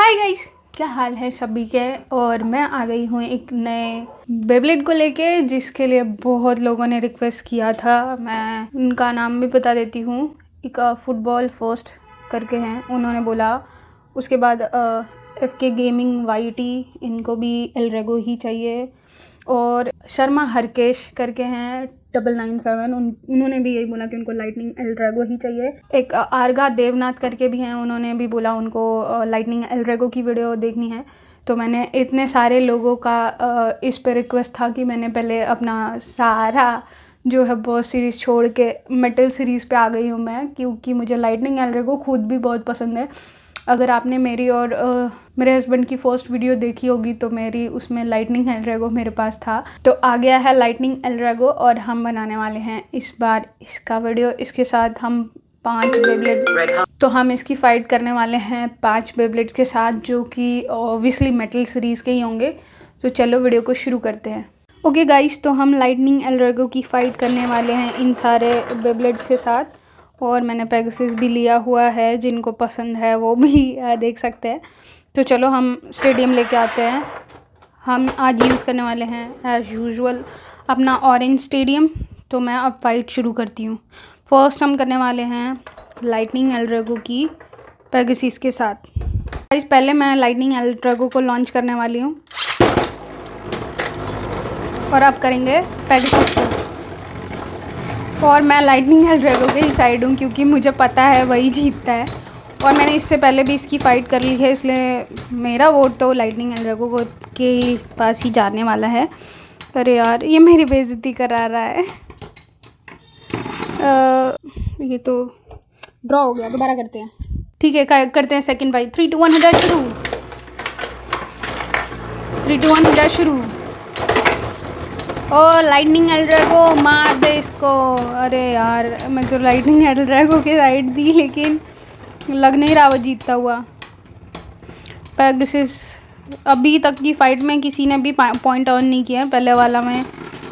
Hi guys, क्या हाल है सभी के। और मैं आ गई हूँ एक नए बेब्लेड को लेके, जिसके लिए बहुत लोगों ने रिक्वेस्ट किया था। मैं उनका नाम भी बता देती हूँ। एक फुटबॉल फर्स्ट करके हैं, उन्होंने बोला। उसके बाद FK गेमिंग YT, इनको भी एलरेगो ही चाहिए। और शर्मा हरकेश करके हैं 997, उन्होंने भी यही बोला कि उनको लाइटनिंग एलरेगो ही चाहिए। एक आर्गा देवनाथ करके भी हैं, उन्होंने भी बोला उनको लाइटनिंग एलरेगो की वीडियो देखनी है। तो मैंने इतने सारे लोगों का इस पे रिक्वेस्ट था कि मैंने पहले अपना सारा जो है बॉस सीरीज़ छोड़ के मेटल सीरीज़ पे आ गई हूँ मैं, क्योंकि मुझे लाइटनिंग एलरेगो खुद भी बहुत पसंद है। अगर आपने मेरी और मेरे हस्बैंड की फर्स्ट वीडियो देखी होगी तो मेरी उसमें लाइटनिंग एलरेगो मेरे पास था। तो आ गया है लाइटनिंग एलरेगो और हम बनाने वाले हैं इस बार इसका वीडियो। इसके साथ हम 5 बेब्लेड, तो हम इसकी फ़ाइट करने वाले हैं 5 बेब्लेड के साथ, जो कि ऑब्वियसली मेटल सीरीज़ के ही होंगे। तो चलो वीडियो को शुरू करते हैं। ओके गाइस, तो हम लाइटनिंग एलरेगो की फ़ाइट करने वाले हैं इन सारे बेब्लेड्स के साथ। और मैंने पेगासस भी लिया हुआ है, जिनको पसंद है वो भी देख सकते हैं। तो चलो हम स्टेडियम लेके आते हैं। हम आज यूज़ करने वाले हैं एज़ यूजुअल अपना ऑरेंज स्टेडियम। तो मैं अब फाइट शुरू करती हूँ। फर्स्ट हम करने वाले हैं लाइटनिंग एलरेगो की पेगासस के साथ। गाइस, पहले मैं लाइटनिंग एलरेगो को लॉन्च करने वाली हूँ और अब करेंगे पेगासस को। और मैं लाइटनिंग एलरेगो के ही साइड हूँ, क्योंकि मुझे पता है वही जीतता है। और मैंने इससे पहले भी इसकी फ़ाइट कर ली है, इसलिए मेरा वोट तो लाइटनिंग एलरेगो को के पास ही जाने वाला है। अरे यार, ये मेरी बेइज्जती करा रहा है। ये तो ड्रॉ हो गया, दोबारा करते हैं। ठीक है, करते हैं सेकंड फाइट। 3 2 1 हो जाए शुरू। 3 2 1 हो जाए शुरू। और लाइटनिंग एलरेगो मार दे इसको। अरे यार, मैं तो लाइटनिंग एलरेगो के साइड दी, लेकिन लग नहीं रहा वो जीतता हुआ। पेगासस अभी तक की फ़ाइट में किसी ने भी पॉइंट अर्न नहीं किया है। पहले वाला में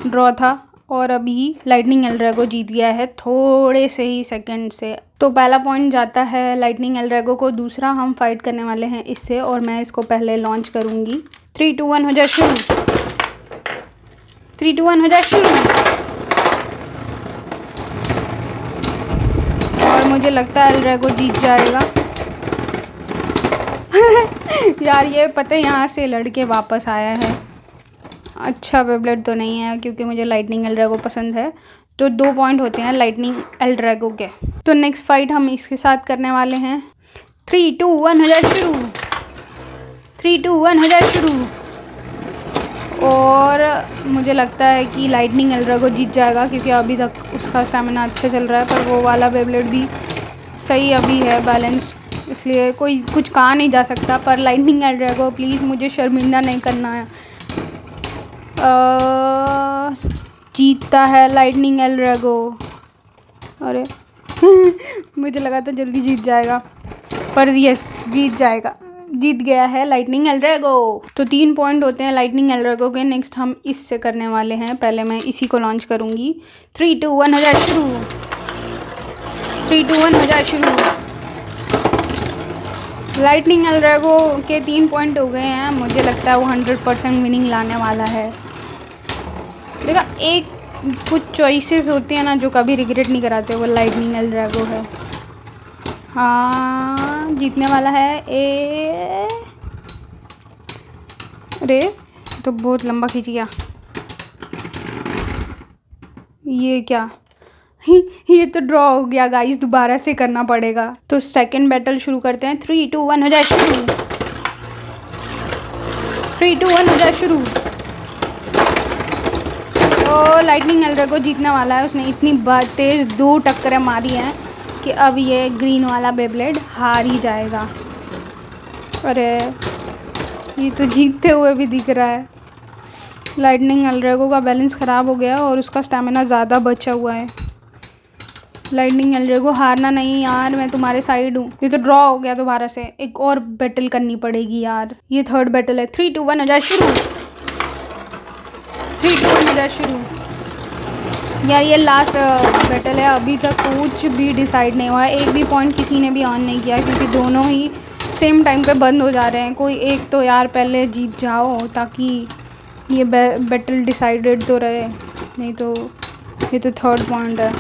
ड्रॉ था और अभी लाइटनिंग एलरेगो जीत गया है थोड़े से ही सेकंड से। तो पहला पॉइंट जाता है लाइटनिंग एलरेगो को। दूसरा हम फाइट करने वाले हैं इससे, और मैं इसको पहले लॉन्च करूँगी। 3 2 1 हो जाए शुरू। 3 2 1 हो जाए शुरू। और मुझे लगता है एलरेगो जीत जाएगा। यार, ये पता है यहाँ से लड़के वापस आया है। अच्छा बेब्लेड तो नहीं है, क्योंकि मुझे लाइटनिंग एलरेगो पसंद है। तो 2 पॉइंट होते हैं लाइटनिंग एलरेगो के। तो नेक्स्ट फाइट हम इसके साथ करने वाले हैं। 3 2 1 हो जाए शुरू। 3 2 1 हो जाए शुरू। और मुझे लगता है कि लाइटनिंग एलरेगो जीत जाएगा, क्योंकि अभी तक उसका स्टैमिना अच्छा चल रहा है। पर वो वाला बेब्लेड भी सही अभी है, बैलेंस्ड, इसलिए कोई कुछ कहा नहीं जा सकता। पर लाइटनिंग एलरेगो प्लीज़ मुझे शर्मिंदा नहीं करना है। जीतता है लाइटनिंग एलरेगो। अरे मुझे लगा था जल्दी जीत जाएगा, पर यस, जीत जाएगा। जीत गया है लाइटनिंग एलरेगो। तो 3 पॉइंट होते हैं लाइटनिंग एलरेगो के। नेक्स्ट हम इससे करने वाले हैं। पहले मैं इसी को लॉन्च करूँगी। 3 2 1 हो जाए शुरू। 3 2 1 हो जाए शुरू। लाइटनिंग एलरेगो के 3 पॉइंट हो गए हैं। मुझे लगता है वो 100% विनिंग लाने वाला है। देखा, एक कुछ चॉइसेस होते हैं ना जो कभी रिग्रेट नहीं कराते, वो लाइटनिंग एलरेगो है। हाँ, जीतने वाला है। अरे, तो बहुत लंबा खींच गया। ये क्या? ये तो ड्रॉ हो गया गाइस, दोबारा से करना पड़ेगा। तो सेकंड बैटल शुरू करते हैं। 3 2 1 हो जाए शुरू। 3 2 1 हो जाए शुरू। तो लाइटनिंग एलरेगो जीतने वाला है। उसने इतनी तेज़ 2 टक्करें मारी हैं कि अब ये ग्रीन वाला बेब्लेड हार ही जाएगा। अरे, ये तो जीतते हुए भी दिख रहा है। लाइटनिंग एलरेगो का बैलेंस ख़राब हो गया और उसका स्टैमिना ज़्यादा बचा हुआ है। लाइटनिंग एलरेगो, हारना नहीं यार, मैं तुम्हारे साइड हूँ। ये तो ड्रॉ हो गया दोबारा से। एक और बैटल करनी पड़ेगी यार। ये थर्ड बैटल है। 3 2 1 हो जाए शुरू। 3 2 1 हो जाए शुरू। यार, ये लास्ट बैटल है। अभी तक कुछ भी डिसाइड नहीं हुआ है। एक भी पॉइंट किसी ने भी अर्न नहीं किया, क्योंकि दोनों ही सेम टाइम पे बंद हो जा रहे हैं। कोई एक तो यार पहले जीत जाओ ताकि ये बैटल डिसाइडेड तो रहे, नहीं तो ये तो थर्ड पॉइंट है।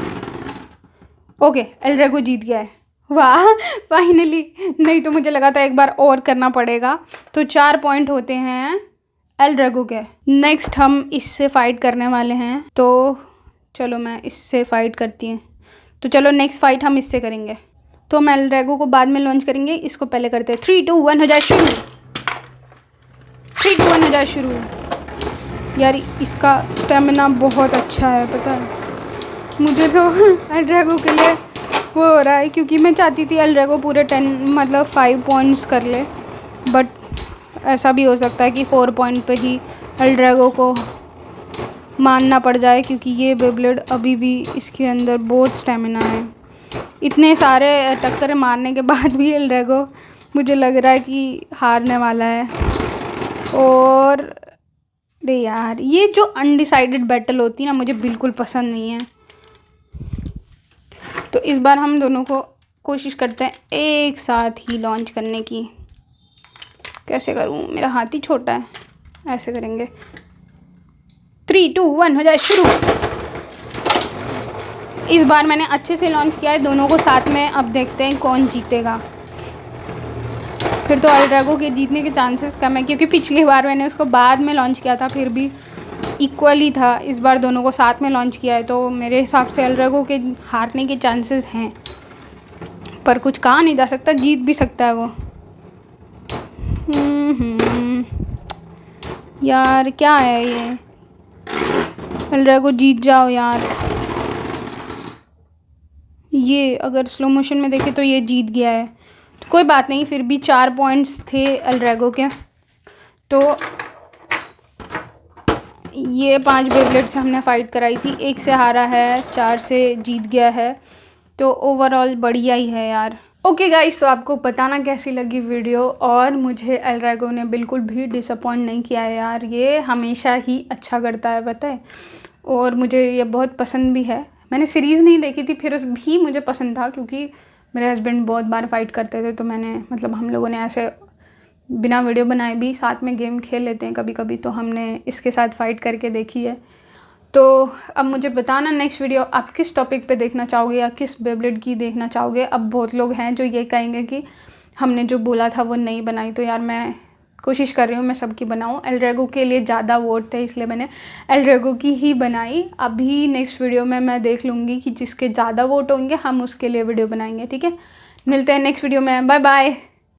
ओके, एल ड्रैगो जीत गया है। वाह फाइनली, नहीं तो मुझे लगा था एक बार और करना पड़ेगा। तो 4 पॉइंट होते हैं एल ड्रैगो के। नेक्स्ट हम इससे फ़ाइट करने वाले हैं, तो चलो मैं इससे फ़ाइट करती हूँ। तो चलो नेक्स्ट फ़ाइट हम इससे करेंगे। तो हम एल ड्रैगो को बाद में लॉन्च करेंगे, इसको पहले करते हैं। 3 2 1 हो जाए शुरू। 3 2 1 हो जाए शुरू। यार इसका स्टेमिना बहुत अच्छा है, पता है मुझे तो एल ड्रैगो के लिए वो हो रहा है, क्योंकि मैं चाहती थी एल ड्रैगो पूरे 10 मतलब 5 पॉइंट्स कर ले, बट ऐसा भी हो सकता है कि 4 पॉइंट पे ही एल ड्रैगो को मानना पड़ जाए, क्योंकि ये बेब्लेड अभी भी इसके अंदर बहुत स्टेमिना है। इतने सारे टक्कर मारने के बाद भी एल ड्रैगो मुझे लग रहा है कि हारने वाला है। और अरे यार ये जो अनडिसाइडेड बैटल होती है ना, मुझे बिल्कुल पसंद नहीं है। तो इस बार हम दोनों को कोशिश करते हैं एक साथ ही लॉन्च करने की। कैसे करूँ, मेरा हाथ ही छोटा है, ऐसे करेंगे। 3 2 1 हो जाए शुरू। इस बार मैंने अच्छे से लॉन्च किया है दोनों को साथ में। अब देखते हैं कौन जीतेगा। फिर तो एल ड्रैगो के जीतने के चांसेस कम है, क्योंकि पिछली बार मैंने उसको बाद में लॉन्च किया था, फिर भी इक्वली था। इस बार दोनों को साथ में लॉन्च किया है, तो मेरे हिसाब से एल ड्रैगो के हारने के चांसेस हैं, पर कुछ कहा नहीं जा सकता, जीत भी सकता है वो। यार क्या है ये, एल ड्रैगो जीत जाओ यार। ये अगर स्लो मोशन में देखें तो ये जीत गया है, तो कोई बात नहीं, फिर भी 4 पॉइंट्स थे एल ड्रैगो के। तो ये 5 बेब्लेड से हमने फ़ाइट कराई थी, 1 से हारा है, 4 से जीत गया है, तो ओवरऑल बढ़िया ही है यार। ओके गाइस, तो आपको बताना कैसी लगी वीडियो। और मुझे एल ड्रैगो ने बिल्कुल भी डिसअपॉइंट नहीं किया है यार, ये हमेशा ही अच्छा करता है, पता है। और मुझे ये बहुत पसंद भी है। मैंने सीरीज़ नहीं देखी थी, फिर भी मुझे पसंद था, क्योंकि मेरे हस्बैंड बहुत बार फाइट करते थे, तो मैंने मतलब हम लोगों ने ऐसे बिना वीडियो बनाए भी साथ में गेम खेल लेते हैं कभी कभी, तो हमने इसके साथ फ़ाइट करके देखी है। तो अब मुझे बताना नेक्स्ट वीडियो आप किस टॉपिक पे देखना चाहोगे या किस बेब्लेड की देखना चाहोगे। अब बहुत लोग हैं जो ये कहेंगे कि हमने जो बोला था वो नहीं बनाई, तो यार मैं कोशिश कर रही हूँ मैं सबकी बनाऊँ। एल ड्रैगो के लिए ज़्यादा वोट थे, इसलिए मैंने एल ड्रैगो की ही बनाई। अभी नेक्स्ट वीडियो में मैं देख लूँगी कि जिसके ज़्यादा वोट होंगे हम उसके लिए वीडियो बनाएंगे, ठीक है। मिलते हैं नेक्स्ट वीडियो में, बाय बाय।